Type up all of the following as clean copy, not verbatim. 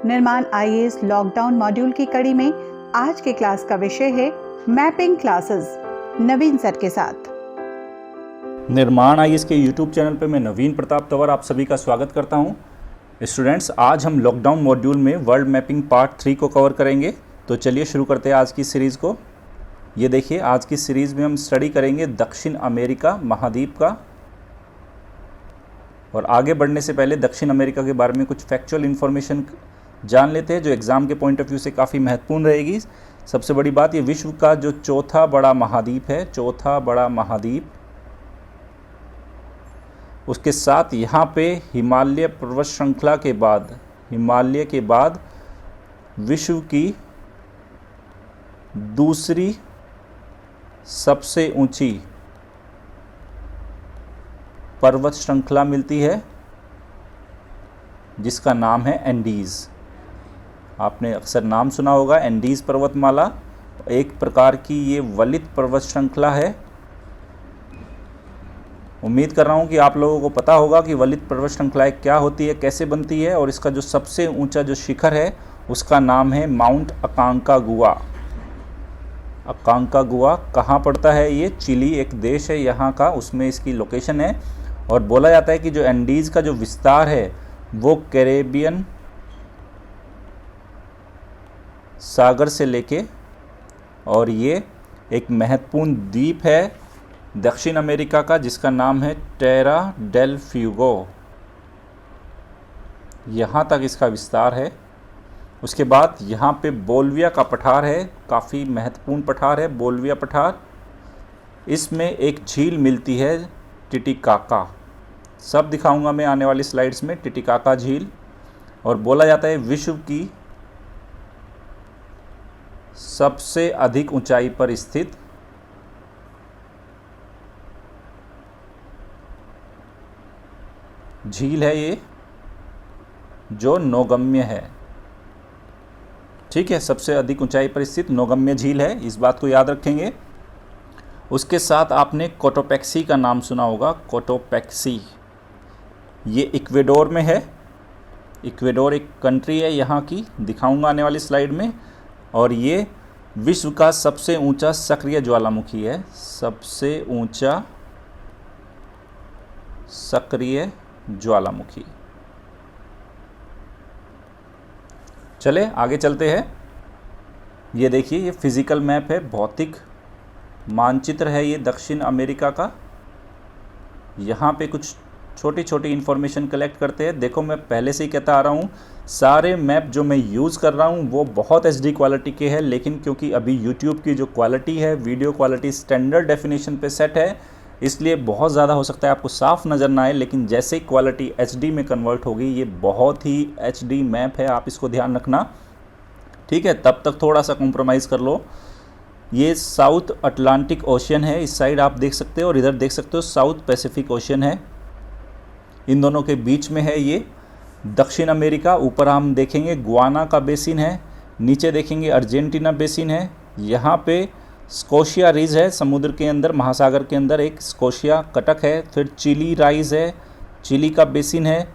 निर्माण IAS lockdown module की कड़ी में आज के क्लास का विषय है मैपिंग क्लासेस, नवीन सर के साथ। निर्माण आईएएस के यूट्यूब चैनल पर मैं नवीन प्रताप तंवर आप सभी का स्वागत करता हूं। स्टूडेंट्स, आज हम लॉकडाउन मॉड्यूल में वर्ल्ड मैपिंग पार्ट 3 को कवर करेंगे। तो चलिए शुरू करते हैं आज की सीरीज़ को। ये देखिए, आज की सीरीज़ में हम स्टडी करेंगे दक्षिण अमेरिका महाद्वीप का। और आगे बढ़ने से पहले दक्षिण अमेरिका के बारे में कुछ फैक्चुअल इन्फॉर्मेशन जान लेते हैं जो एग्ज़ाम के पॉइंट ऑफ व्यू से काफ़ी महत्वपूर्ण रहेगी। सबसे बड़ी बात, ये विश्व का जो चौथा बड़ा महाद्वीप है, चौथा बड़ा महाद्वीप। उसके साथ यहाँ पे हिमालय पर्वत श्रृंखला के बाद, हिमालय के बाद विश्व की दूसरी सबसे ऊंची पर्वत श्रृंखला मिलती है जिसका नाम है एंडीज़। आपने अक्सर नाम सुना होगा एंडीज़ पर्वतमाला। एक प्रकार की ये वलित पर्वत श्रृंखला है। उम्मीद कर रहा हूँ कि आप लोगों को पता होगा कि वलित पर्वत श्रृंखलाएँ क्या होती है, कैसे बनती है। और इसका जो सबसे ऊंचा जो शिखर है उसका नाम है माउंट अकांकागुआ। अकांकागुआ कहाँ पड़ता है? ये चिली एक देश है यहाँ का, उसमें इसकी लोकेशन है। और बोला जाता है कि जो एंडीज़ का जो विस्तार है वो कैरेबियन सागर से लेके, और ये एक महत्वपूर्ण द्वीप है दक्षिण अमेरिका का जिसका नाम है टेरा डेल फ्यूगो, यहाँ तक इसका विस्तार है। उसके बाद यहाँ पे बोल्विया का पठार है, काफ़ी महत्वपूर्ण पठार है बोल्विया पठार। इसमें एक झील मिलती है टिटिकाका, सब दिखाऊंगा मैं आने वाली स्लाइड्स में, टिटिकाका झील। और बोला जाता है विश्व की सबसे अधिक ऊंचाई पर स्थित झील है ये, जो नौगम्य है। ठीक है, सबसे अधिक ऊंचाई पर स्थित नौगम्य झील है, इस बात को याद रखेंगे। उसके साथ आपने कोटोपैक्सी का नाम सुना होगा। कोटोपैक्सी ये इक्वेडोर में है। इक्वेडोर एक कंट्री है यहाँ की, दिखाऊंगा आने वाली स्लाइड में। और ये विश्व का सबसे ऊंचा सक्रिय ज्वालामुखी है, सबसे ऊंचा सक्रिय ज्वालामुखी। चले आगे चलते हैं। ये देखिए, ये फिजिकल मैप है, भौतिक मानचित्र है ये दक्षिण अमेरिका का। यहाँ पे कुछ छोटी छोटी इन्फॉर्मेशन कलेक्ट करते हैं। देखो, मैं पहले से ही कहता आ रहा हूँ, सारे मैप जो मैं यूज़ कर रहा हूँ वो बहुत एचडी क्वालिटी के हैं, लेकिन क्योंकि अभी यूट्यूब की जो क्वालिटी है, वीडियो क्वालिटी स्टैंडर्ड डेफिनेशन पे सेट है, इसलिए बहुत ज़्यादा हो सकता है आपको साफ़ नज़र ना आए। लेकिन जैसे ही क्वालिटी एचडी में कन्वर्ट होगी, ये बहुत ही एचडी मैप है, आप इसको ध्यान रखना। ठीक है, तब तक थोड़ा सा कॉम्प्रोमाइज़ कर लो। ये साउथ अटलांटिक ओशियन है, इस साइड आप देख सकते हो, और इधर देख सकते हो साउथ पैसिफिक ओशियन है। इन दोनों के बीच में है ये दक्षिण अमेरिका। ऊपर हम देखेंगे गुआना का बेसिन है, नीचे देखेंगे अर्जेंटीना बेसिन है। यहाँ पे स्कोशिया रिज है, समुद्र के अंदर, महासागर के अंदर एक स्कोशिया कटक है। फिर चिली राइज है, चिली का बेसिन है।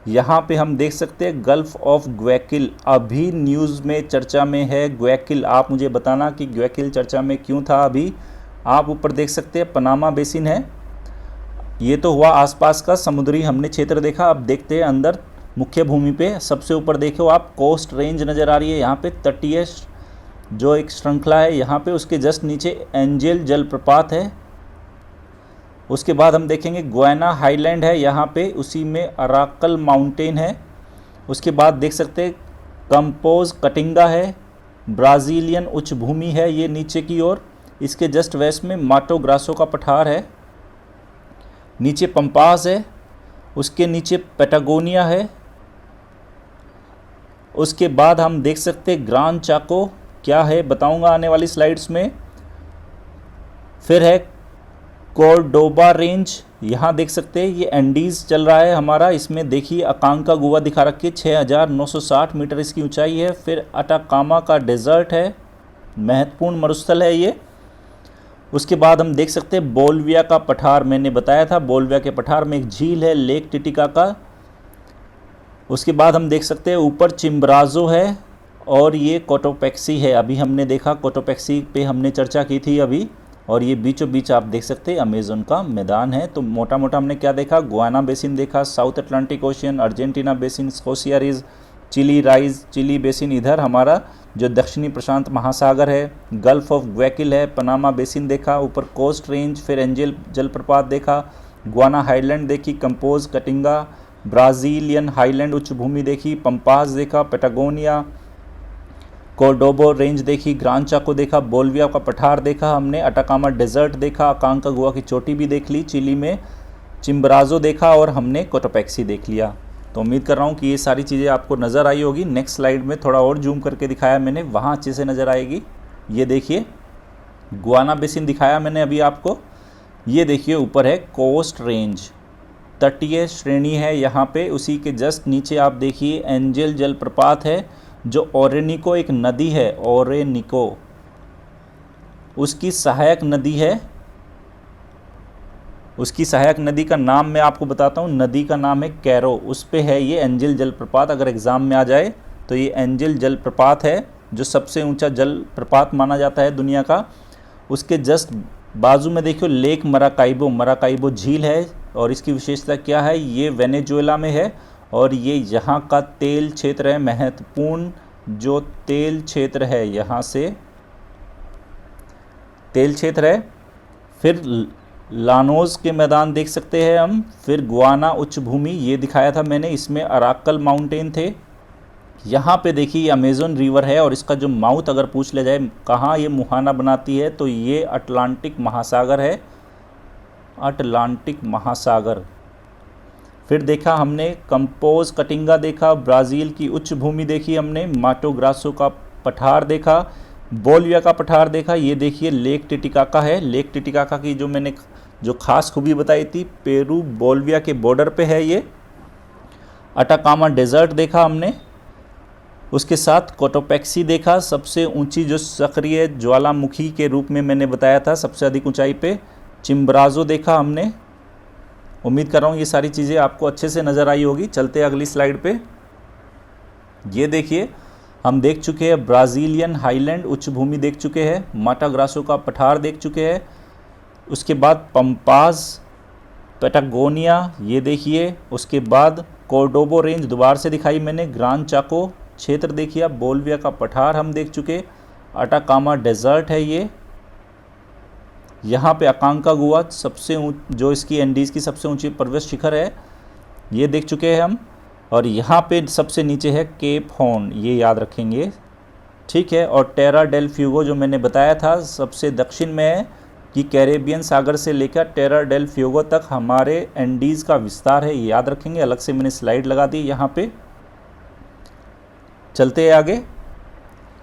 यहाँ पे हम देख सकते हैं गल्फ ऑफ ग्वायाकिल, अभी न्यूज़ में चर्चा में है ग्वायाकिल। आप मुझे बताना कि ग्वायाकिल चर्चा में क्यों था अभी। आप ऊपर देख सकते हैं पनामा बेसिन है। ये तो हुआ आसपास का समुद्री हमने क्षेत्र देखा। अब देखते हैं अंदर मुख्य भूमि पे। सबसे ऊपर देखो आप, कोस्ट रेंज नज़र आ रही है यहाँ पे, तटीय जो एक श्रृंखला है यहाँ पे। उसके जस्ट नीचे एंजेल जलप्रपात है। उसके बाद हम देखेंगे गुयाना हाईलैंड है यहाँ पे, उसी में अराकल माउंटेन है। उसके बाद देख सकते हैं कंपोज कटिंगा है, ब्राज़ीलियन उच्च भूमि है ये नीचे की ओर। इसके जस्ट वेस्ट में माटो ग्रासो का पठार है, नीचे पंपास है, उसके नीचे पैटागोनिया है। उसके बाद हम देख सकते हैं ग्रान चाको क्या है, बताऊंगा आने वाली स्लाइड्स में। फिर है कोर्डोबा रेंज, यहाँ देख सकते हैं ये एंडीज़ चल रहा है हमारा। इसमें देखिए अकांकागुआ दिखा रखी है, 6960 मीटर इसकी ऊंचाई है। फिर अटाकामा का डेजर्ट है, महत्वपूर्ण मरुस्थल है ये। उसके बाद हम देख सकते हैं बोल्विया का पठार, मैंने बताया था बोल्विया के पठार में एक झील है लेक टिटिकाका। उसके बाद हम देख सकते हैं ऊपर चिम्बराज़ो है और ये कोटोपैक्सी है। अभी हमने देखा कोटोपैक्सी पे हमने चर्चा की थी अभी, और ये बीचों बीच आप देख सकते हैं अमेज़न का मैदान है। तो मोटा मोटा हमने क्या देखा, गुयाना बेसिन देखा, South Atlantic Ocean, Argentina basin, Scotia ridge, Chile rise, Chile basin इधर हमारा जो दक्षिणी प्रशांत महासागर है, गल्फ ऑफ ग्वायाकिल है, पनामा बेसिन देखा, ऊपर कोस्ट रेंज, फिर एंजल जलप्रपात देखा, गुयाना हाईलैंड देखी, कंपोज, कटिंगा, ब्राज़ीलियन हाईलैंड उच्च भूमि देखी, पंपास देखा, पेटागोनिया, कोर्डोबो रेंज देखी, ग्रान चाको देखा, बोलिविया का पठार देखा हमने, अटाकामा डेजर्ट देखा, अकांकागुआ की चोटी भी देख ली, चिली में चिम्बराज़ो देखा और हमने कोटोपैक्सी देख लिया। तो उम्मीद कर रहा हूँ कि ये सारी चीज़ें आपको नज़र आई होगी। नेक्स्ट स्लाइड में थोड़ा और जूम करके दिखाया मैंने, वहाँ अच्छे से नज़र आएगी। ये देखिए गुयाना बेसिन दिखाया मैंने अभी आपको। ये देखिए ऊपर है कोस्ट रेंज, तटीय श्रेणी है यहाँ पे। उसी के जस्ट नीचे आप देखिए एंजल जलप्रपात है, जो ओरेनिको एक नदी है, ओरेनिको उसकी सहायक नदी है। उसकी सहायक नदी का नाम मैं आपको बताता हूँ, नदी का नाम है कैरो, उस पे है ये एंजल जलप्रपात। अगर एग्ज़ाम में आ जाए तो ये एंजल जलप्रपात है, जो सबसे ऊंचा जलप्रपात माना जाता है दुनिया का। उसके जस्ट बाजू में देखियो लेक मराकाइबो, मराकाइबो झील है, और इसकी विशेषता क्या है, ये वेनेजुएला में है और ये यहाँ का तेल क्षेत्र है, महत्वपूर्ण जो तेल क्षेत्र है, यहाँ से तेल क्षेत्र है। फिर लानोज के मैदान देख सकते हैं हम, फिर गुयाना उच्च भूमि ये दिखाया था मैंने, इसमें अराकल माउंटेन थे। यहाँ पे देखिए ये अमेज़न रिवर है और इसका जो माउथ अगर पूछ लिया जाए कहाँ ये मुहाना बनाती है, तो ये अटलांटिक महासागर है, अटलांटिक महासागर। फिर देखा हमने कंपोज कटिंगा देखा, ब्राज़ील की उच्च भूमि देखी हमने, माटो ग्रासो का पठार देखा, बोलिविया का पठार देखा। ये देखिए लेक टिटिकाका है, लेक टिटिकाका की जो मैंने जो खास खूबी बताई थी, पेरू बोलिविया के बॉर्डर पे है ये। अटाकामा डेजर्ट देखा हमने, उसके साथ कोटोपैक्सी देखा, सबसे ऊंची जो सक्रिय ज्वालामुखी के रूप में मैंने बताया था, सबसे अधिक ऊंचाई पे। चिम्बराज़ो देखा हमने। उम्मीद कर रहा हूँ ये सारी चीज़ें आपको अच्छे से नज़र आई होगी। चलते हैं अगली स्लाइड पे। ये देखिए हम देख चुके हैं ब्राज़ीलियन हाईलैंड उच्च भूमि देख चुके हैं, माटा ग्रासो का पठार देख चुके हैं, उसके बाद पंपास, पेटागोनिया ये देखिए, उसके बाद कोर्डोबो रेंज दोबारा से दिखाई मैंने, ग्रान चाको क्षेत्र देखिए, बोलिविया का पठार हम देख चुके, अटाकामा डेजर्ट है ये, यहाँ पे अकांकागुआ सबसे जो इसकी एंडीज़ की सबसे ऊंची पर्वत शिखर है ये देख चुके हैं हम, और यहाँ पे सबसे नीचे है केप हॉर्न, ये याद रखेंगे, ठीक है। और टेरा डेल फ्यूगो जो मैंने बताया था सबसे दक्षिण में है कि कैरेबियन सागर से लेकर टेरा डेल फ्यूगो तक हमारे एंडीज़ का विस्तार है, ये याद रखेंगे। अलग से मैंने स्लाइड लगा दी यहाँ पे। चलते हैं आगे।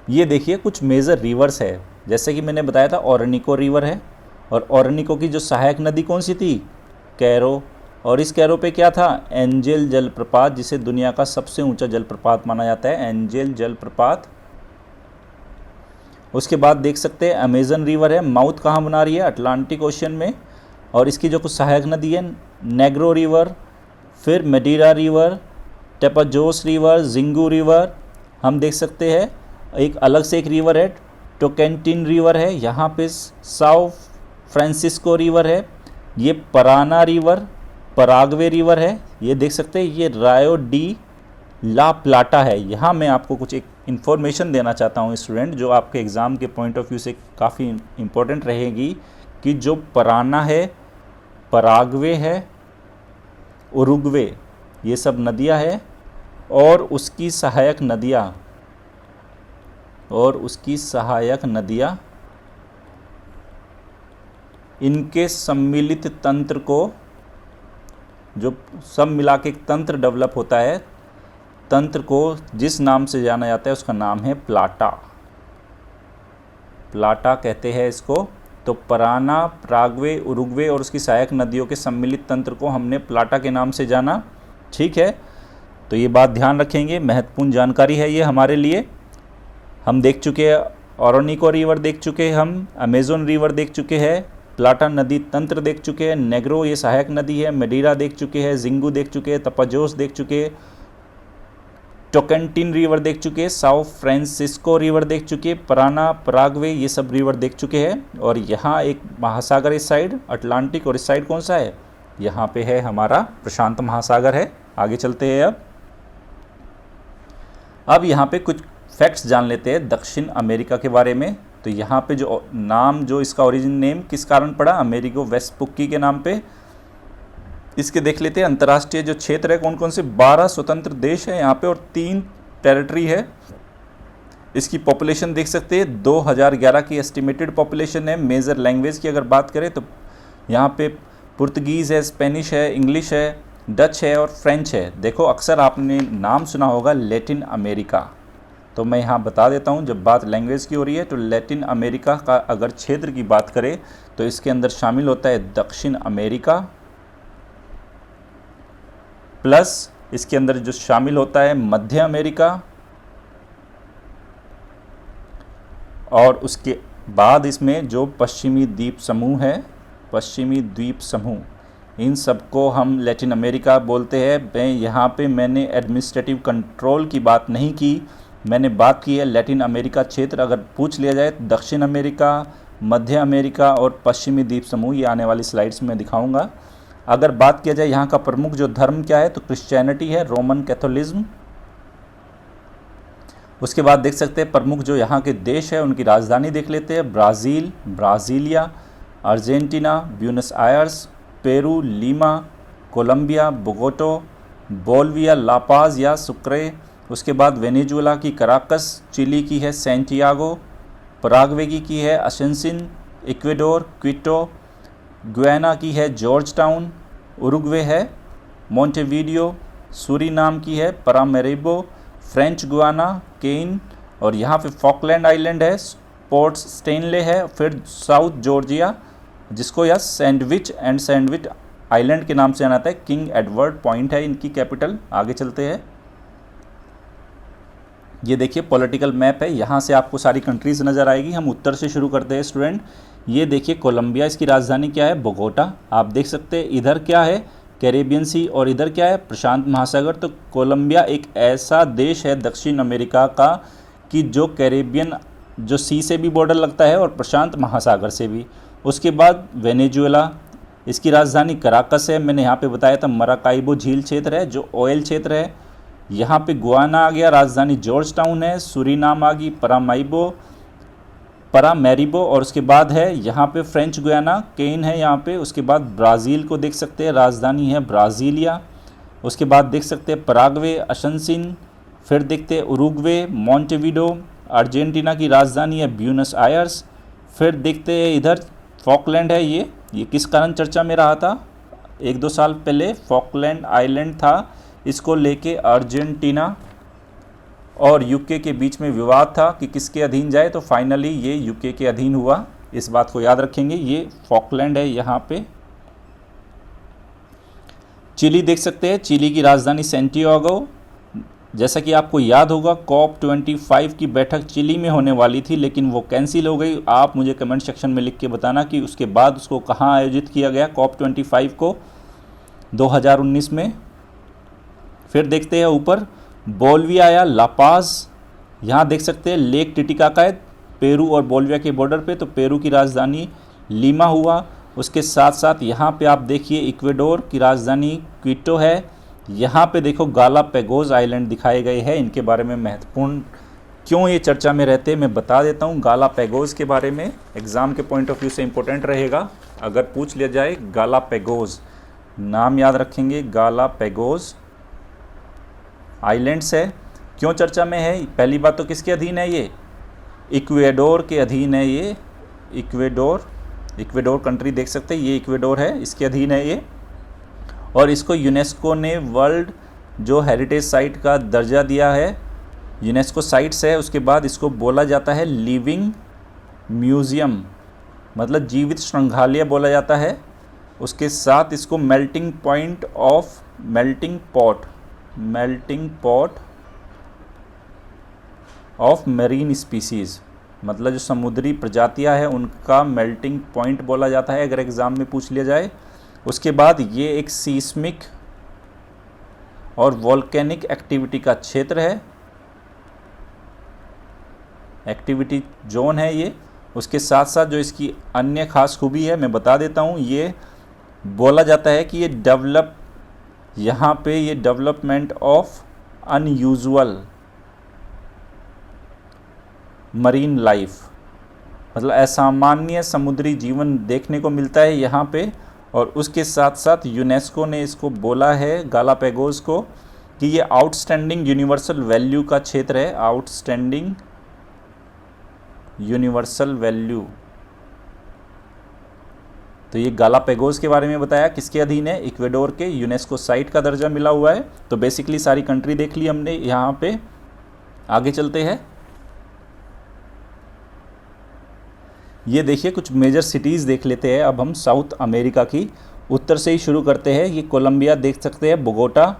ये देखिए कुछ मेजर रिवर्स है, जैसे कि मैंने बताया था ओरेनिको रिवर है, और ओरेनिको की जो सहायक नदी कौन सी थी, कैरो, और इस कैरो पे क्या था, एंजल जलप्रपात, जिसे दुनिया का सबसे ऊंचा जलप्रपात माना जाता है, एंजल जलप्रपात। उसके बाद देख सकते हैं अमेज़न रिवर है, माउथ कहाँ बना रही है, अटलांटिक ओशियन में, और इसकी जो कुछ सहायक नदी है, नेग्रो रिवर, फिर मेडीरा रिवर, टेपाजोस रिवर, जिंगू रिवर हम देख सकते हैं। एक अलग से एक रिवर है टोकेंटिन रिवर है, यहाँ पे साओ फ्रांसिस्को रिवर है, ये पराना रिवर, पराग्वे रिवर है, ये देख सकते हैं, ये रायो डी ला प्लाटा है। यहाँ मैं आपको कुछ एक इन्फॉर्मेशन देना चाहता हूँ स्टूडेंट, जो आपके एग्ज़ाम के पॉइंट ऑफ व्यू से काफ़ी इम्पोर्टेंट रहेगी, कि जो पराना है, पराग्वे है, उरुग्वे, ये सब नदियाँ हैं, और उसकी सहायक नदियाँ इनके सम्मिलित तंत्र को, जो सब मिला के एक तंत्र डेवलप होता है, तंत्र को जिस नाम से जाना जाता है उसका नाम है प्लाटा, प्लाटा कहते हैं इसको। तो पराना, पराग्वे, उरुग्वे और उसकी सहायक नदियों के सम्मिलित तंत्र को हमने प्लाटा के नाम से जाना, ठीक है। तो ये बात ध्यान रखेंगे, महत्वपूर्ण जानकारी है ये हमारे लिए। हम देख चुके हैं ओरेनिको रिवर देख चुके हैं, हम अमेज़न रिवर देख चुके हैं, प्लाटा नदी तंत्र देख चुके हैं, नेग्रो ये सहायक नदी है, मेडीरा देख चुके हैं, जिंगू देख चुके हैं, तपाजोस देख चुके हैं, टोकेंटिन रिवर देख चुके हैं, साउथ फ्रांसिस्को रिवर देख चुके हैं, पराना, पराग्वे, ये सब रिवर देख चुके हैं। और यहाँ एक महासागर इस साइड अटलांटिक, और इस साइड कौन सा है, यहाँ पे है हमारा प्रशांत महासागर है। आगे चलते हैं। अब यहाँ पे कुछ फैक्ट्स जान लेते हैं दक्षिण अमेरिका के बारे में। तो यहाँ पे जो नाम, जो इसका ओरिजिन नेम किस कारण पड़ा, अमेरिगो वेस्पुक्की के नाम पे। इसके देख लेते हैं अंतर्राष्ट्रीय जो क्षेत्र है कौन कौन से, 12 स्वतंत्र देश है यहाँ पे और 3 टेरिटरी है। इसकी पॉपुलेशन देख सकते हैं 2011 की एस्टिमेटेड पॉपुलेशन है। मेजर लैंग्वेज की अगर बात करें तो यहाँ पे पुर्तगीज़ है, स्पेनिश है, इंग्लिश है, डच है और फ्रेंच है। देखो अक्सर आपने नाम सुना होगा लैटिन अमेरिका, तो मैं यहाँ बता देता हूँ जब बात लैंग्वेज की हो रही है तो लैटिन अमेरिका का अगर क्षेत्र की बात करें तो इसके अंदर शामिल होता है दक्षिण अमेरिका, प्लस इसके अंदर जो शामिल होता है मध्य अमेरिका, और उसके बाद इसमें जो पश्चिमी द्वीप समूह है, पश्चिमी द्वीप समूह, इन सबको हम लैटिन अमेरिका बोलते हैं। मैंने एडमिनिस्ट्रेटिव कंट्रोल की बात नहीं की, मैंने बात की है लैटिन अमेरिका क्षेत्र। अगर पूछ लिया जाए तो दक्षिण अमेरिका, मध्य अमेरिका और पश्चिमी द्वीप समूह, ये आने वाली स्लाइड्स में दिखाऊंगा। अगर बात किया जाए यहाँ का प्रमुख जो धर्म क्या है तो क्रिश्चियनिटी है, रोमन कैथोलिज्म। उसके बाद देख सकते हैं प्रमुख जो यहाँ के देश है उनकी राजधानी देख लेते हैं, Brazil, Brasilia, Argentina, Buenos Aires, Peru, Lima, Colombia, Bogota, Bolivia, La Paz या सुक्रे। उसके बाद वेनेजुएला की कराकस, चिली की है सैंटियागो, पराग्वे की है असेंसिन, इक्वेडोर क्विटो, गुयाना की है जॉर्ज टाउन, उरुग्वे है मोंटेवीडियो, सूरीनाम की है परामेरिबो, फ्रेंच गुयाना केन, और यहाँ पे फॉकलैंड आइलैंड है, पोर्ट स्टेनले है, फिर साउथ जॉर्जिया जिसको या सैंडविच आइलैंड के नाम से जाना जाता है, किंग एडवर्ड पॉइंट है इनकी कैपिटल। आगे चलते हैं। ये देखिए पॉलिटिकल मैप है, यहाँ से आपको सारी कंट्रीज़ नज़र आएगी। हम उत्तर से शुरू करते हैं स्टूडेंट। ये देखिए कोलंबिया, इसकी राजधानी क्या है, बोगोटा। आप देख सकते हैं इधर क्या है कैरेबियन सी और इधर क्या है प्रशांत महासागर। तो कोलंबिया एक ऐसा देश है दक्षिण अमेरिका का कि जो कैरेबियन जो सी से भी बॉर्डर लगता है और प्रशांत महासागर से भी। उसके बाद वेनेजुएला, इसकी राजधानी कराकस है। मैंने यहाँ पे बताया था मराकाइबो झील क्षेत्र है जो ऑयल क्षेत्र है। यहाँ पे गुयाना आ गया, राजधानी जॉर्ज टाउन है। सूरीनाम आ गई, परामेरिबो, और उसके बाद है यहाँ पे फ्रेंच गुयाना केन है यहाँ पे। उसके बाद ब्राज़ील को देख सकते हैं, राजधानी है ब्राज़ीलिया। उसके बाद देख सकते हैं पराग्वे, असेंसिन, फिर देखते हैं उरुग्वे, मोंटेविडो। अर्जेंटीना की राजधानी है ब्यूनस आयर्स। फिर देखते हैं इधर फॉकलैंड है। ये किस कारण चर्चा में रहा था, 1-2 साल पहले फॉकलैंड आइलैंड था, इसको लेके अर्जेंटीना और यूके के बीच में विवाद था कि किसके अधीन जाए, तो फाइनली ये यूके के अधीन हुआ। इस बात को याद रखेंगे। ये फॉकलैंड है यहाँ पे। चिली देख सकते हैं, चिली की राजधानी सैंटियागो। जैसा कि आपको याद होगा COP25 की बैठक चिली में होने वाली थी लेकिन वो कैंसिल हो गई। आप मुझे कमेंट सेक्शन में लिख के बताना कि उसके बाद उसको कहाँ आयोजित किया गया COP25 को 2019 में। फिर देखते हैं ऊपर बोल्विया या लापाज, यहाँ देख सकते हैं लेक टिटिकाका है पेरू और बोल्विया के बॉर्डर पे। तो पेरू की राजधानी लीमा हुआ। उसके साथ साथ यहाँ पे आप देखिए इक्वेडोर की राजधानी क्विटो है। यहाँ पे देखो गालापेगोस आइलैंड दिखाए गए हैं। इनके बारे में महत्वपूर्ण क्यों ये चर्चा में रहते हैं मैं बता देता हूँ। गालापेगोस के बारे में एग्ज़ाम के पॉइंट ऑफ व्यू से इम्पोर्टेंट रहेगा। अगर पूछ लिया जाए गालापेगोस, नाम याद रखेंगे, गालापेगोस आइलैंड्स है। क्यों चर्चा में है, पहली बात तो किसके अधीन है, ये इक्वेडोर के अधीन है। ये इक्वेडोर कंट्री देख सकते हैं, ये इक्वेडोर है, इसके अधीन है ये। और इसको यूनेस्को ने वर्ल्ड जो हेरिटेज साइट का दर्जा दिया है, यूनेस्को साइट्स है। उसके बाद इसको बोला जाता है लिविंग म्यूज़ियम, मतलब जीवित संग्रहालय बोला जाता है। उसके साथ इसको melting pot of marine species, मतलब जो समुद्री प्रजातियां हैं उनका मेल्टिंग पॉइंट बोला जाता है अगर एग्ज़ाम में पूछ लिया जाए। उसके बाद ये एक सीस्मिक और वॉल्केनिक एक्टिविटी का क्षेत्र है, एक्टिविटी जोन है ये। उसके साथ साथ जो इसकी अन्य खास खूबी है मैं बता देता हूँ, ये बोला जाता है कि ये यहाँ पे ये development of unusual marine life, मतलब असामान्य समुद्री जीवन देखने को मिलता है यहाँ पे। और उसके साथ साथ यूनेस्को ने इसको बोला है, गालापेगोस को, कि ये आउटस्टैंडिंग यूनिवर्सल वैल्यू का क्षेत्र है, आउटस्टैंडिंग यूनिवर्सल वैल्यू। तो ये गालापेगोस के बारे में बताया, किसके अधीन है, इक्वेडोर के, यूनेस्को साइट का दर्जा मिला हुआ है। तो बेसिकली सारी कंट्री देख ली हमने यहाँ पे। आगे चलते हैं, ये देखिए कुछ मेजर सिटीज़ देख लेते हैं अब हम साउथ अमेरिका की। उत्तर से ही शुरू करते हैं। ये कोलंबिया देख सकते हैं, Bogota,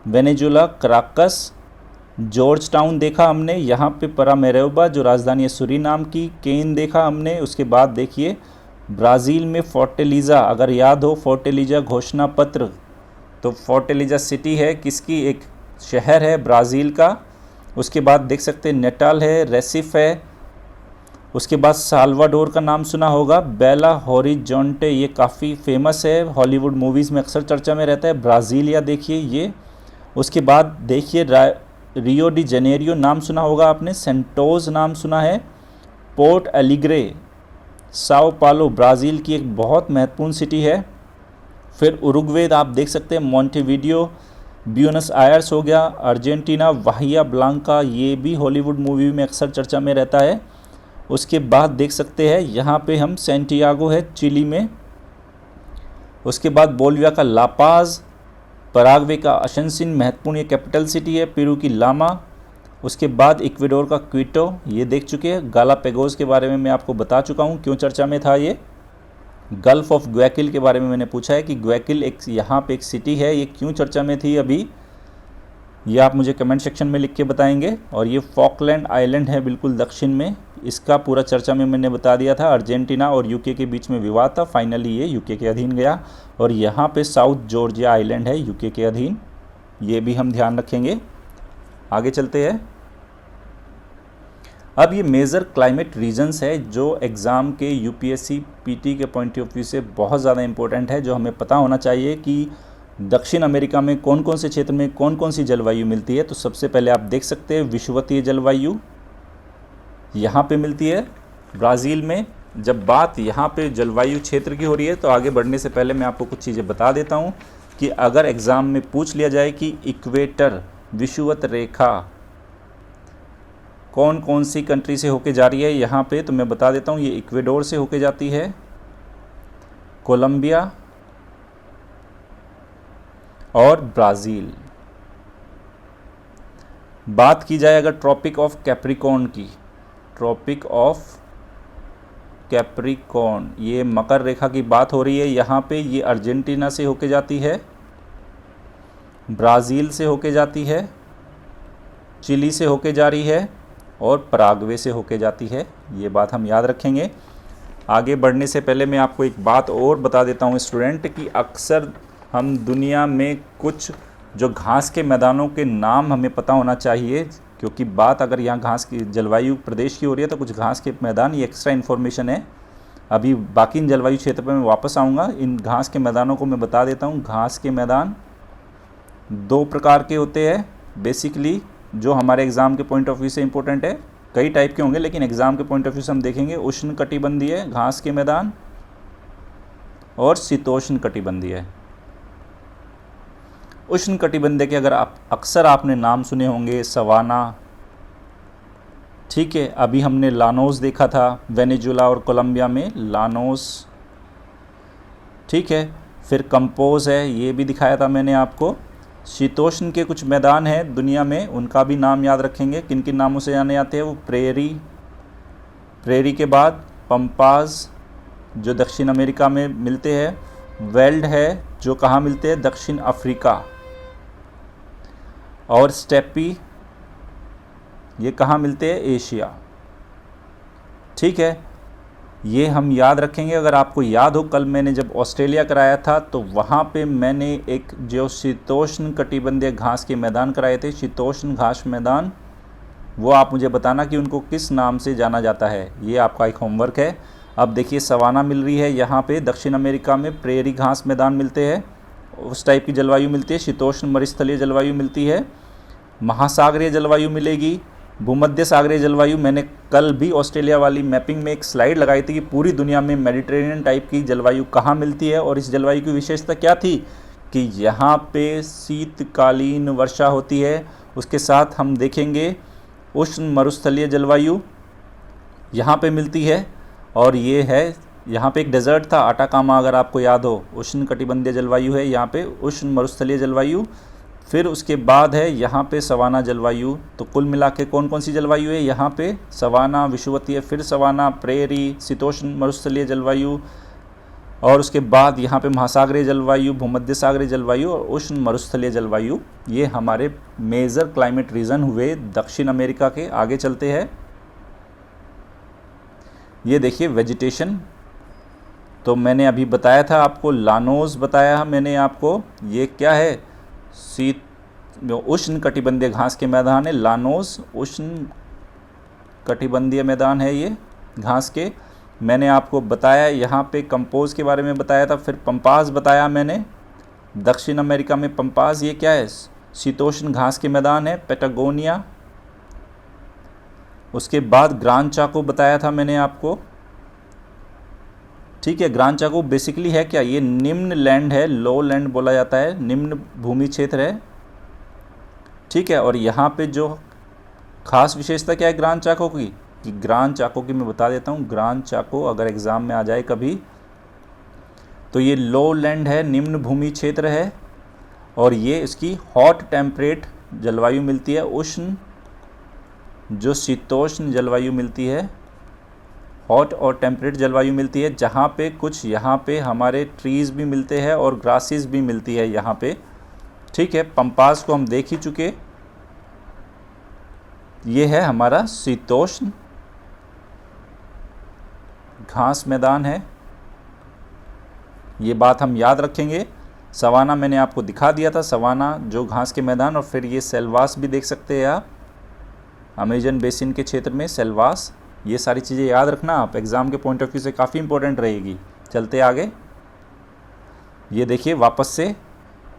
Venezuela, Caracas, George town देखा हमने, यहाँ पे परामेरेबा जो राजधानी है सूरीनाम की, केन देखा हमने। उसके बाद देखिए ब्राज़ील में फोर्टेलिज़ा, अगर याद हो फोर्टेलिज़ा घोषणा पत्र, तो फोर्टेलिज़ा सिटी है किसकी, एक शहर है ब्राज़ील का। उसके बाद देख सकते हैं नेटाल है, रेसिफ है। उसके बाद साल्वाडोर का नाम सुना होगा, बेला हॉरिजॉन्टे, ये काफ़ी फेमस है, हॉलीवुड मूवीज़ में अक्सर चर्चा में रहता है। ब्राज़ीलिया देखिए ये। उसके बाद देखिए रियो डी जनेरियो नाम सुना होगा आपने, सेंटोस नाम सुना है, पोर्ट एलिग्रे, साओ पालो ब्राज़ील की एक बहुत महत्वपूर्ण सिटी है। फिर उरुग्वे आप देख सकते हैं, मोंटेविडियो, ब्यूनस आयर्स हो गया, अर्जेंटीना, वाहिया ब्लांका, ये भी हॉलीवुड मूवी में अक्सर चर्चा में रहता है। उसके बाद देख सकते हैं यहाँ पे हम सैंटियागो है चिली में। उसके बाद बोलिविया का लापाज, पराग्वे का असेंसिन, महत्वपूर्ण ये कैपिटल सिटी है, पेरू की लामा। उसके बाद इक्वेडोर का क्विटो, ये देख चुके हैं। गालापेगोस के बारे में मैं आपको बता चुका हूँ क्यों चर्चा में था ये। गल्फ ऑफ ग्वायाकिल के बारे में मैंने पूछा है कि ग्वायाकिल एक यहाँ पे एक सिटी है, ये क्यों चर्चा में थी अभी, ये आप मुझे कमेंट सेक्शन में लिख के बताएंगे। और ये फॉकलैंड आइलैंड है बिल्कुल दक्षिण में, इसका पूरा चर्चा में मैंने बता दिया था। अर्जेंटीना और यूके के बीच में विवाद था, फाइनली ये यूके के अधीन गया। और यहाँ पे साउथ जॉर्जिया आइलैंड है यूके के अधीन, ये भी हम ध्यान रखेंगे। आगे चलते हैं। अब ये मेजर क्लाइमेट रीजन्स है जो एग्ज़ाम के यूपीएससी पीटी के पॉइंट ऑफ व्यू से बहुत ज़्यादा इंपॉर्टेंट है, जो हमें पता होना चाहिए कि दक्षिण अमेरिका में कौन कौन से क्षेत्र में कौन कौन सी जलवायु मिलती है। तो सबसे पहले आप देख सकते हैं विषुवतीय जलवायु यहाँ पे मिलती है ब्राज़ील में। जब बात यहाँ पे जलवायु क्षेत्र की हो रही है तो आगे बढ़ने से पहले मैं आपको कुछ चीज़ें बता देता हूँ कि अगर एग्ज़ाम में पूछ लिया जाए कि इक्वेटर विषुवत रेखा कौन कौन सी कंट्री से होके जा रही है यहाँ पे, तो मैं बता देता हूँ ये इक्वेडोर से होके जाती है, कोलंबिया और ब्राज़ील। बात की जाए अगर ट्रॉपिक ऑफ कैप्रिकॉर्न की, ट्रॉपिक ऑफ कैप्रिकॉर्न, ये मकर रेखा की बात हो रही है यहाँ पे, ये अर्जेंटीना से होके जाती है, ब्राज़ील से होके जाती है, चिली से होके जा रही है और पराग्वे से होके जाती है। ये बात हम याद रखेंगे। आगे बढ़ने से पहले मैं आपको एक बात और बता देता हूँ स्टूडेंट, कि अक्सर हम दुनिया में कुछ जो घास के मैदानों के नाम हमें पता होना चाहिए, क्योंकि बात अगर यहाँ घास की जलवायु प्रदेश की हो रही है तो कुछ घास के मैदान, ये एक्स्ट्रा इन्फॉर्मेशन है। अभी बाकी इन जलवायु क्षेत्र पर मैं वापस आऊँगा। इन घास के मैदानों को मैं बता देता हूँ। घास के मैदान दो प्रकार के होते हैं बेसिकली, जो हमारे एग्ज़ाम के पॉइंट ऑफ व्यू से इंपॉर्टेंट है। कई टाइप के होंगे लेकिन एग्ज़ाम के पॉइंट ऑफ व्यू से हम देखेंगे उष्ण कटिबंधीय घास के मैदान और शीतोष्ण कटिबंधीय। उष्ण कटिबंधीय के अगर अक्सर आपने नाम सुने होंगे, सवाना, ठीक है। अभी हमने लानोस देखा था वेनेजुला और कोलंबिया में, लानोस, ठीक है। फिर कंपोज है, ये भी दिखाया था मैंने आपको। शीतोष्ण के कुछ मैदान हैं दुनिया में, उनका भी नाम याद रखेंगे, किन किन नामों से जाने जाते हैं वो। प्रेरी के बाद पंपाज जो दक्षिण अमेरिका में मिलते हैं, वेल्ड है जो कहाँ मिलते हैं, दक्षिण अफ्रीका, और स्टेपी ये कहाँ मिलते हैं, एशिया, ठीक है। ये हम याद रखेंगे। अगर आपको याद हो, कल मैंने जब ऑस्ट्रेलिया कराया था तो वहाँ पे मैंने एक जो शीतोष्ण कटिबंधीय घास के मैदान कराए थे, शीतोष्ण घास मैदान, वो आप मुझे बताना कि उनको किस नाम से जाना जाता है। ये आपका एक होमवर्क है। अब देखिए सवाना मिल रही है यहाँ पे, दक्षिण अमेरिका में प्रेरी घास मैदान मिलते हैं, उस टाइप की जलवायु मिलती है। शीतोष्ण मरुस्थलीय जलवायु मिलती है, महासागरीय जलवायु मिलेगी, भूमध्य सागरीय जलवायु। मैंने कल भी ऑस्ट्रेलिया वाली मैपिंग में एक स्लाइड लगाई थी कि पूरी दुनिया में मेडिटेरेनियन टाइप की जलवायु कहाँ मिलती है, और इस जलवायु की विशेषता क्या थी कि यहाँ पे शीतकालीन वर्षा होती है। उसके साथ हम देखेंगे उष्ण मरुस्थलीय जलवायु यहाँ पे मिलती है, और ये है यहाँ पे एक डेजर्ट था अटाकामा, अगर आपको याद हो, उष्ण कटिबंधीय जलवायु है यहाँ पे, उष्ण मरुस्थलीय जलवायु। फिर उसके बाद है यहाँ पे सवाना जलवायु। तो कुल मिला के कौन कौन सी जलवायु है यहाँ पे? सवाना, विषुवतीय, फिर सवाना, प्रेरी, शीतोष्ण मरुस्थलीय जलवायु, और उसके बाद यहाँ पे महासागरीय जलवायु, भूमध्य सागरीय जलवायु और उष्ण मरुस्थलीय जलवायु। ये हमारे मेजर क्लाइमेट रीजन हुए दक्षिण अमेरिका के। आगे चलते हैं। ये देखिए वेजिटेशन, तो मैंने अभी बताया था आपको, लानोस बताया मैंने आपको, ये क्या है? उष्ण कटिबंधीय घास के मैदान है लानोस, उष्ण कटिबंधीय मैदान है ये घास के। मैंने आपको बताया यहाँ पे कंपोज के बारे में बताया था, फिर पंपास बताया मैंने, दक्षिण अमेरिका में पंपास, ये क्या है? शीतोष्ण घास के मैदान है, पैटागोनिया। उसके बाद ग्रान चाको बताया था मैंने आपको, ठीक है। ग्रान चाको बेसिकली है क्या? ये निम्न लैंड है, लो लैंड बोला जाता है, निम्न भूमि क्षेत्र है, ठीक है। और यहाँ पे जो खास विशेषता क्या है ग्रान चाको की, कि ग्रान चाको की मैं बता देता हूँ। ग्रान चाको अगर एग्ज़ाम में आ जाए कभी, तो ये लो लैंड है, निम्न भूमि क्षेत्र है, और ये इसकी हॉट टेम्परेट जलवायु मिलती है, उष्ण जो शीतोष्ण जलवायु मिलती है, हॉट और टेम्परेट जलवायु मिलती है, जहाँ पे कुछ यहाँ पे हमारे ट्रीज़ भी मिलते हैं और ग्रासेस भी मिलती है यहाँ पे, ठीक है। पंपास को हम देख ही चुके, ये है हमारा शीतोष्ण घास मैदान है, ये बात हम याद रखेंगे। सवाना मैंने आपको दिखा दिया था, सवाना जो घास के मैदान, और फिर ये सेल्वास भी देख सकते हैं आप, अमेजन बेसिन के क्षेत्र में सेल्वास। ये सारी चीज़ें याद रखना आप, एग्ज़ाम के पॉइंट ऑफ व्यू से काफ़ी इंपॉर्टेंट रहेगी। चलते आगे। ये देखिए वापस से,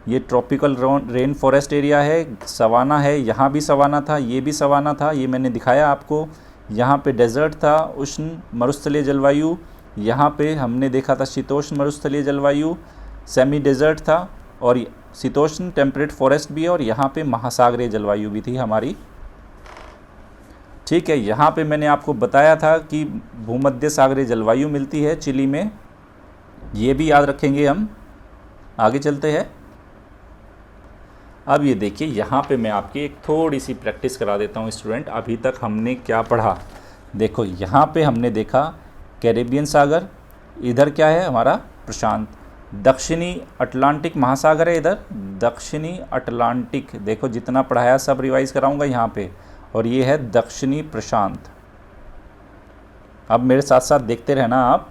ये ट्रॉपिकल रेन फॉरेस्ट एरिया है, सवाना है, यहाँ भी सवाना था, ये भी सवाना था, ये मैंने दिखाया आपको। यहाँ पे डेजर्ट था, उष्ण मरुस्थलीय जलवायु, यहाँ पे हमने देखा था शीतोष्ण मरुस्थलीय जलवायु, सेमी डेजर्ट था, और शीतोष्ण टेम्परेट फॉरेस्ट भी है, और यहाँ पे महासागरीय जलवायु भी थी हमारी, ठीक है। यहाँ पे मैंने आपको बताया था कि भूमध्य सागरीय जलवायु मिलती है चिली में, ये भी याद रखेंगे हम। आगे चलते हैं। अब ये देखिए, यहाँ पे मैं आपकी एक थोड़ी सी प्रैक्टिस करा देता हूँ स्टूडेंट। अभी तक हमने क्या पढ़ा? देखो यहाँ पे हमने देखा कैरेबियन सागर, इधर क्या है हमारा? प्रशांत। दक्षिणी अटलांटिक महासागर है इधर, दक्षिणी अटलांटिक। देखो जितना पढ़ाया सब रिवाइज कराऊंगा यहाँ पे। और ये है दक्षिणी प्रशांत। अब मेरे साथ साथ देखते रहना आप।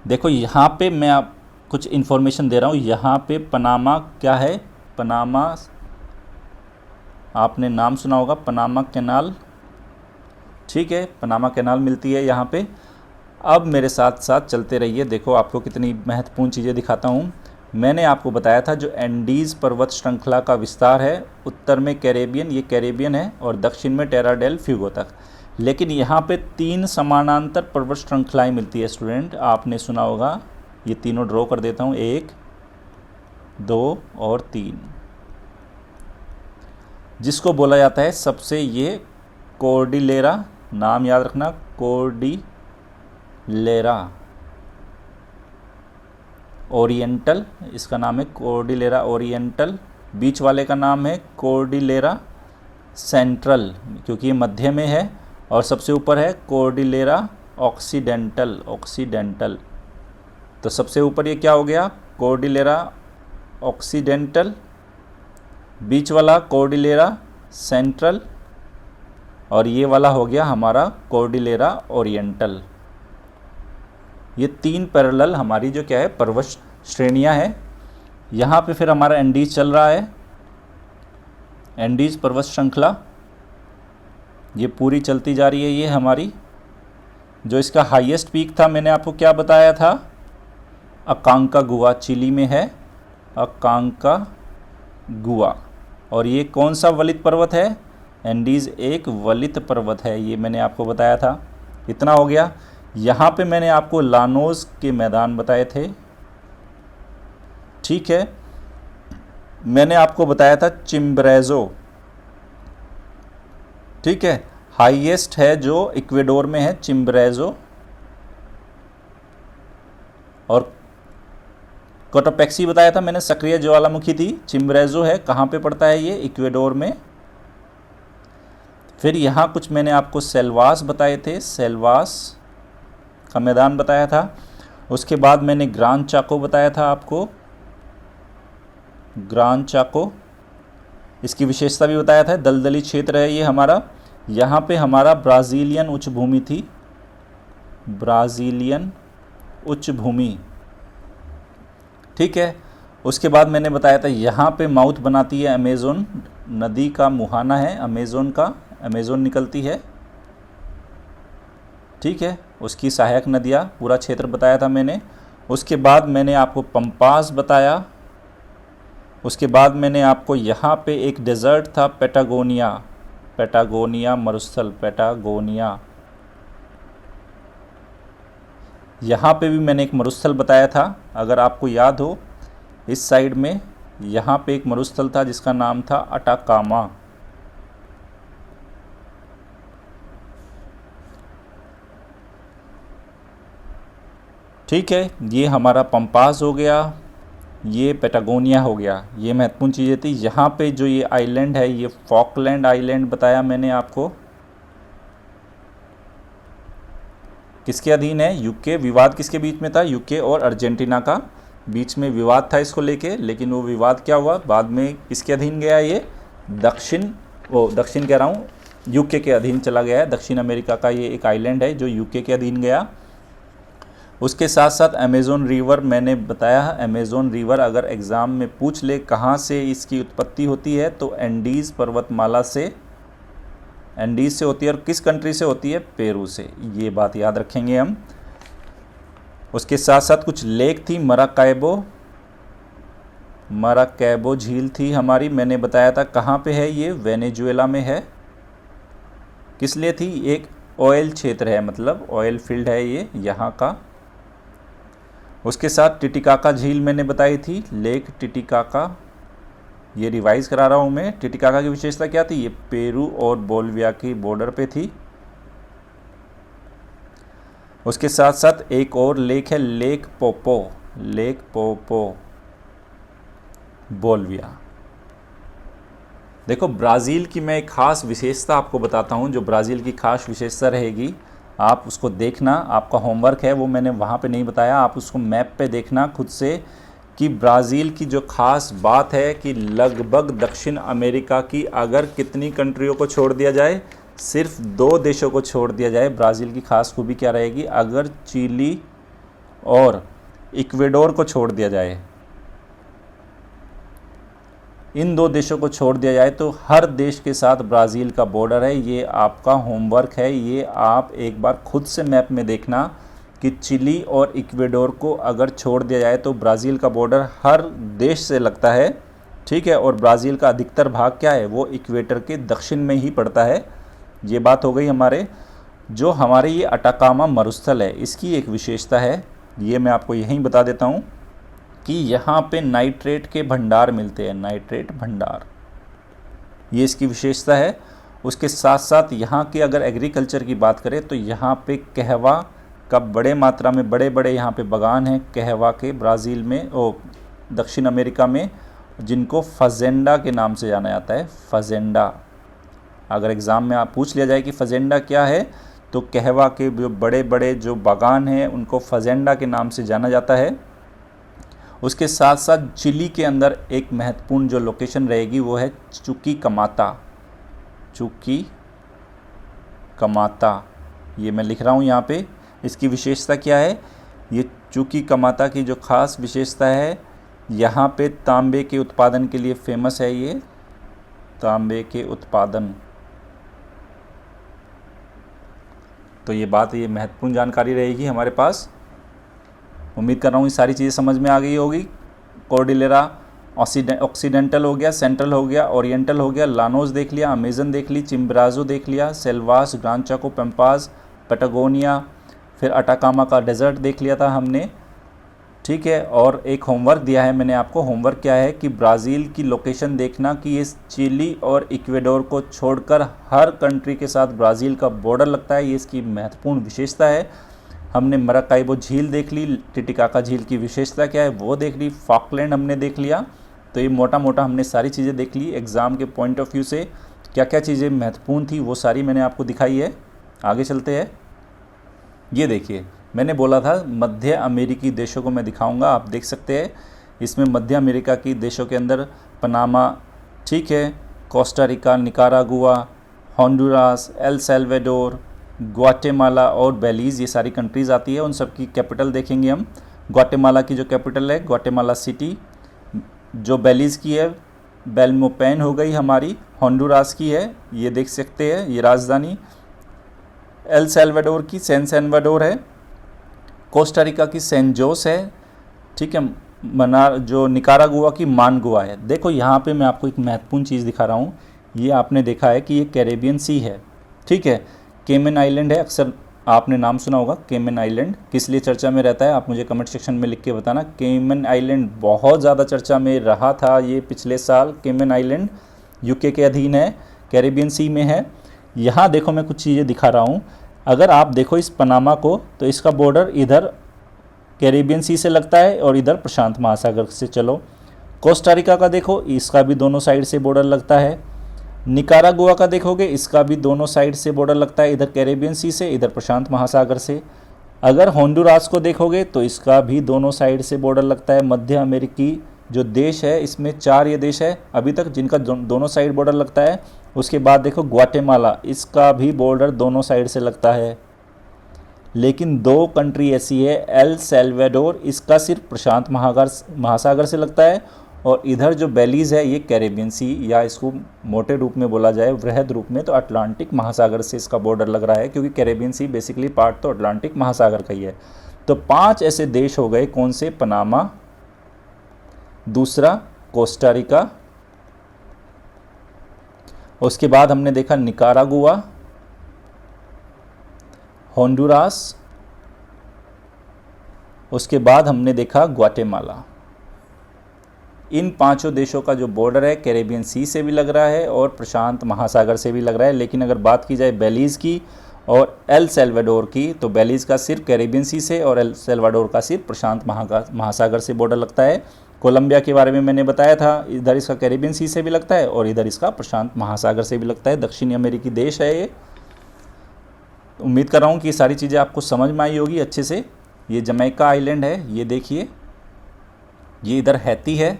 देखो यहाँ पे मैं आप कुछ इन्फॉर्मेशन दे रहा हूँ। यहाँ पे पनामा क्या है? पनामा, आपने नाम सुना होगा, पनामा कैनाल, ठीक है। पनामा कैनाल मिलती है यहाँ पे। अब मेरे साथ साथ चलते रहिए। देखो आपको कितनी महत्वपूर्ण चीज़ें दिखाता हूँ। मैंने आपको बताया था जो एंडीज़ पर्वत श्रृंखला का विस्तार है, उत्तर में कैरेबियन, ये कैरेबियन है, और दक्षिण में टेरा डेल फ्यूगो तक। लेकिन यहाँ पे 3 समानांतर पर्वत श्रृंखलाएँ मिलती है स्टूडेंट, आपने सुना होगा। ये तीनों ड्रॉ कर देता हूँ, 1, 2 और 3, जिसको बोला जाता है सबसे, ये कोर्डिलेरा, नाम याद रखना, कोर्डिलेरा ओरिएंटल, इसका नाम है कोर्डिलेरा ओरिएंटल। बीच वाले का नाम है कोर्डिलेरा सेंट्रल, क्योंकि ये मध्य में है। और सबसे ऊपर है कोर्डिलेरा ऑक्सीडेंटल, ऑक्सीडेंटल। तो सबसे ऊपर ये क्या हो गया? कोर्डिलेरा ऑक्सीडेंटल, बीच वाला कोर्डिलेरा सेंट्रल, और ये वाला हो गया हमारा कोर्डिलेरा ओरिएंटल। ये 3 पैरेलल हमारी जो क्या है पर्वत श्रेणियाँ हैं। यहाँ पे फिर हमारा एंडीज चल रहा है, एंडीज पर्वत श्रृंखला ये पूरी चलती जा रही है। ये हमारी जो इसका हाईएस्ट पीक था मैंने आपको क्या बताया था, अकांकागुआ चिली में है, अकांकागुआ। और ये कौन सा वलित पर्वत है, एंडीज़ एक वलित पर्वत है, ये मैंने आपको बताया था। इतना हो गया। यहाँ पे मैंने आपको लानोस के मैदान बताए थे, ठीक है। मैंने आपको बताया था चिम्ब्रेजो, ठीक है, हाईएस्ट है जो इक्वेडोर में है चिम्ब्रेजो। और कोटोपेक्सी बताया था मैंने, सक्रिय ज्वालामुखी थी। चिम्ब्रेजो है, कहाँ पे पड़ता है ये, इक्वेडोर में। फिर यहाँ कुछ मैंने आपको सेल्वास बताए थे, सेल्वास का मैदान बताया था। उसके बाद मैंने ग्रान चाको बताया था आपको, ग्रान चाको, इसकी विशेषता भी बताया था, दलदली क्षेत्र है ये हमारा। यहाँ पे हमारा ब्राज़ीलियन उच्च भूमि थी, ब्राज़ीलियन उच्च भूमि, ठीक है। उसके बाद मैंने बताया था यहाँ पे माउथ बनाती है अमेज़न नदी का मुहाना है, अमेज़न का, अमेज़न निकलती है, ठीक है। उसकी सहायक नदियाँ पूरा क्षेत्र बताया था मैंने। उसके बाद मैंने आपको पंपास बताया। उसके बाद मैंने आपको यहाँ पे एक डेजर्ट था पैटागोनिया, पैटागोनिया मरुस्थल, पैटागोनिया, यहाँ पे भी मैंने एक मरुस्थल बताया था। अगर आपको याद हो इस साइड में यहाँ पे एक मरुस्थल था जिसका नाम था अटाकामा, ठीक है। ये हमारा पंपास हो गया, ये पैटागोनिया हो गया। ये महत्वपूर्ण चीज़ें थी। यहाँ पे जो ये आइलैंड है ये फॉकलैंड आइलैंड बताया मैंने आपको, किसके अधीन है, यूके। विवाद किसके बीच में था, यूके और अर्जेंटीना का बीच में विवाद था इसको लेके, लेकिन वो विवाद क्या हुआ, बाद में किसके अधीन गया, ये दक्षिण कह रहा हूँ, यूके के अधीन चला गया है। दक्षिण अमेरिका का ये एक आइलैंड है जो यूके के अधीन गया। उसके साथ साथ अमेज़न रिवर मैंने बताया, अमेज़न रिवर अगर एग्ज़ाम में पूछ ले कहाँ से इसकी उत्पत्ति होती है तो एंडीज़ पर्वतमाला से, एंडीज़ से होती है। और किस कंट्री से होती है, पेरू से, ये बात याद रखेंगे हम। उसके साथ साथ कुछ लेक थी, मराकैबो झील थी हमारी, मैंने बताया था कहाँ पे है ये, वेनेजुएला में है। किस लिए थी, एक ऑयल क्षेत्र है, मतलब ऑयल फील्ड है ये यहाँ का। उसके साथ टिटिकाका झील मैंने बताई थी, लेक टिटिकाका, ये रिवाइज करा रहा हूँ मैं। टिटिकाका की विशेषता क्या थी, ये पेरू और बोलिविया की बॉर्डर पे थी। उसके साथ साथ एक और लेक है, लेक पोपो, बोलिविया। देखो ब्राज़ील की मैं एक ख़ास विशेषता आपको बताता हूँ, जो ब्राज़ील की खास विशेषता रहेगी, आप उसको देखना, आपका होमवर्क है वो मैंने वहाँ पे नहीं बताया, आप उसको मैप पे देखना खुद से कि ब्राज़ील की जो ख़ास बात है कि लगभग दक्षिण अमेरिका की अगर कितनी कंट्रियों को छोड़ दिया जाए, सिर्फ 2 देशों को छोड़ दिया जाए, ब्राज़ील की ख़ास खूबी क्या रहेगी, अगर चिली और इक्वेडोर को छोड़ दिया जाए, इन 2 देशों को छोड़ दिया जाए तो हर देश के साथ ब्राज़ील का बॉर्डर है। ये आपका होमवर्क है, ये आप एक बार खुद से मैप में देखना कि चिली और इक्वेडोर को अगर छोड़ दिया जाए तो ब्राज़ील का बॉर्डर हर देश से लगता है, ठीक है। और ब्राज़ील का अधिकतर भाग क्या है, वो इक्वेटर के दक्षिण में ही पड़ता है। ये बात हो गई हमारे जो हमारे ये अटाकामा मरुस्थल है, इसकी एक विशेषता है, ये मैं आपको यहीं बता देता हूँ कि यहाँ पे नाइट्रेट के भंडार मिलते हैं, नाइट्रेट भंडार, ये इसकी विशेषता है। उसके साथ साथ यहाँ के अगर एग्रीकल्चर की बात करें तो यहाँ पे कहवा का बड़े मात्रा में बड़े यहाँ पे बागान हैं कहवा के, ब्राज़ील में दक्षिण अमेरिका में, जिनको फजेंडा के नाम से जाना जाता है। फजेंडा, अगर एग्ज़ाम में आप पूछ लिया जाए कि फजेंडा क्या है तो कहवा के जो बड़े जो बागान हैं उनको फजेंडा के नाम से जाना जाता है। उसके साथ साथ चिली के अंदर एक महत्वपूर्ण जो लोकेशन रहेगी वो है चुकीकमाता, ये मैं लिख रहा हूँ यहाँ पे। इसकी विशेषता क्या है, ये चुक्कीकामाता की जो ख़ास विशेषता है, यहाँ पे तांबे के उत्पादन के लिए फेमस है। ये तांबे के उत्पादन, तो ये बात, ये महत्वपूर्ण जानकारी रहेगी हमारे पास। उम्मीद कर रहा हूँ ये सारी चीज़ें समझ में आ गई होगी। कॉर्डिलेरा ऑक्सीडेंटल हो गया, सेंट्रल हो गया, ओरिएंटल हो गया, लानोस देख लिया, अमेजन देख ली, चिम्बराजो देख लिया, सेल्वास, ग्रांड चाको, पेम्पास, पैटागोनिया, फिर अटाकामा का डेजर्ट देख लिया था हमने। ठीक है, और एक होमवर्क दिया है मैंने आपको। होमवर्क क्या है कि ब्राज़ील की लोकेशन देखना कि ये चिली और इक्वेडोर को छोड़कर हर कंट्री के साथ ब्राज़ील का बॉर्डर लगता है। ये इसकी महत्वपूर्ण विशेषता है। हमने मराकाइबो झील देख ली, टिटिकाका झील की विशेषता क्या है वो देख ली, फॉकलैंड हमने देख लिया। तो ये मोटा मोटा हमने सारी चीज़ें देख ली। एग्ज़ाम के पॉइंट ऑफ व्यू से क्या क्या चीज़ें महत्वपूर्ण थी वो सारी मैंने आपको दिखाई है। आगे चलते हैं। ये देखिए, मैंने बोला था मध्य अमेरिकी देशों को मैं दिखाऊंगा, आप देख सकते हैं। इसमें मध्य अमेरिका की देशों के अंदर पनामा, ठीक है, Costa Rica, Nicaragua, Honduras, El Salvador, Guatemala और बेलीज़, ये सारी कंट्रीज़ आती है। उन सब की कैपिटल देखेंगे हम। ग्वाटेमाला की जो कैपिटल है ग्वाटेमाला सिटी, जो बेलीज़ की है बेल्मोपेन हो गई हमारी, होंडुरास की है, ये देख सकते हैं ये राजधानी। एल सल्वाडोर की सैन सल्वाडोर है, कोस्टा रिका की सैन जोस है, ठीक है, जो निकारागुआ की मानगुआ है। देखो यहाँ पे मैं आपको एक महत्वपूर्ण चीज़ दिखा रहा हूँ। ये आपने देखा है कि ये कैरेबियन सी है, ठीक है, केमन आइलैंड है। अक्सर आपने नाम सुना होगा केमन आइलैंड, किस लिए चर्चा में रहता है आप मुझे कमेंट सेक्शन में लिख के बताना। केमन आइलैंड बहुत ज़्यादा चर्चा में रहा था ये पिछले साल। केमन आइलैंड यूके के अधीन है, कैरेबियन सी में है। यहाँ देखो मैं कुछ चीज़ें दिखा रहा हूँ। अगर आप देखो इस पनामा को, तो इसका बॉर्डर इधर कैरेबियन सी से लगता है और इधर प्रशांत महासागर से। चलो कोस्टा रिका का देखो, इसका भी दोनों साइड से बॉर्डर लगता है। निकारागुआ का देखोगे, इसका भी दोनों साइड से बॉर्डर लगता है, इधर कैरेबियन सी से, इधर प्रशांत महासागर से। अगर होंडुरास को देखोगे तो इसका भी दोनों साइड से बॉर्डर लगता है। मध्य अमेरिकी जो देश है इसमें 4 ये देश है अभी तक जिनका दोनों साइड बॉर्डर लगता है। उसके बाद देखो ग्वाटेमाला, इसका भी बॉर्डर दोनों साइड से लगता है। लेकिन 2 कंट्री ऐसी है, एल सल्वाडोर, इसका सिर्फ प्रशांत महासागर से लगता है, और इधर जो बेलीज़ है ये कैरेबियन सी, या इसको मोटे रूप में बोला जाए वृहद रूप में तो अटलांटिक महासागर से इसका बॉर्डर लग रहा है, क्योंकि कैरेबियन सी बेसिकली पार्ट तो अटलांटिक महासागर का ही है। तो 5 ऐसे देश हो गए, कौन से? पनामा, दूसरा कोस्टा रिका, उसके बाद हमने देखा निकारागुआ, होंडुरास, उसके बाद हमने देखा ग्वाटेमाला। इन 5 देशों का जो बॉर्डर है कैरेबियन सी से भी लग रहा है और प्रशांत महासागर से भी लग रहा है। लेकिन अगर बात की जाए बेलीज़ की और एल सल्वाडोर की, तो बेलीज़ का सिर्फ कैरेबियन सी से और एल सल्वाडोर का सिर्फ प्रशांत महासागर से बॉर्डर लगता है। कोलंबिया के बारे में मैंने बताया था, इधर इसका कैरेबियन सी से भी लगता है और इधर इसका प्रशांत महासागर से भी लगता है। दक्षिणी अमेरिकी देश है ये। उम्मीद कर रहा हूँ कि ये सारी चीज़ें आपको समझ में आई होगी अच्छे से। ये जमैका आइलैंड है, ये देखिए, ये इधर हैती है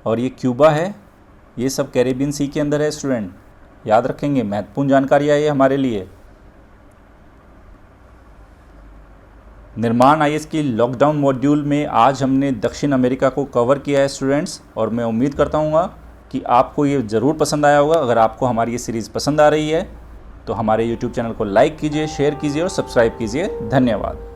और ये क्यूबा है। ये सब कैरेबियन सी के अंदर है स्टूडेंट, याद रखेंगे, महत्वपूर्ण जानकारी है ये हमारे लिए। निर्माण आईएएस की लॉकडाउन मॉड्यूल में आज हमने दक्षिण अमेरिका को कवर किया है स्टूडेंट्स, और मैं उम्मीद करता हूँ कि आपको ये ज़रूर पसंद आया होगा। अगर आपको हमारी ये सीरीज़ पसंद आ रही है तो हमारे YouTube चैनल को लाइक कीजिए, शेयर कीजिए और सब्सक्राइब कीजिए। धन्यवाद।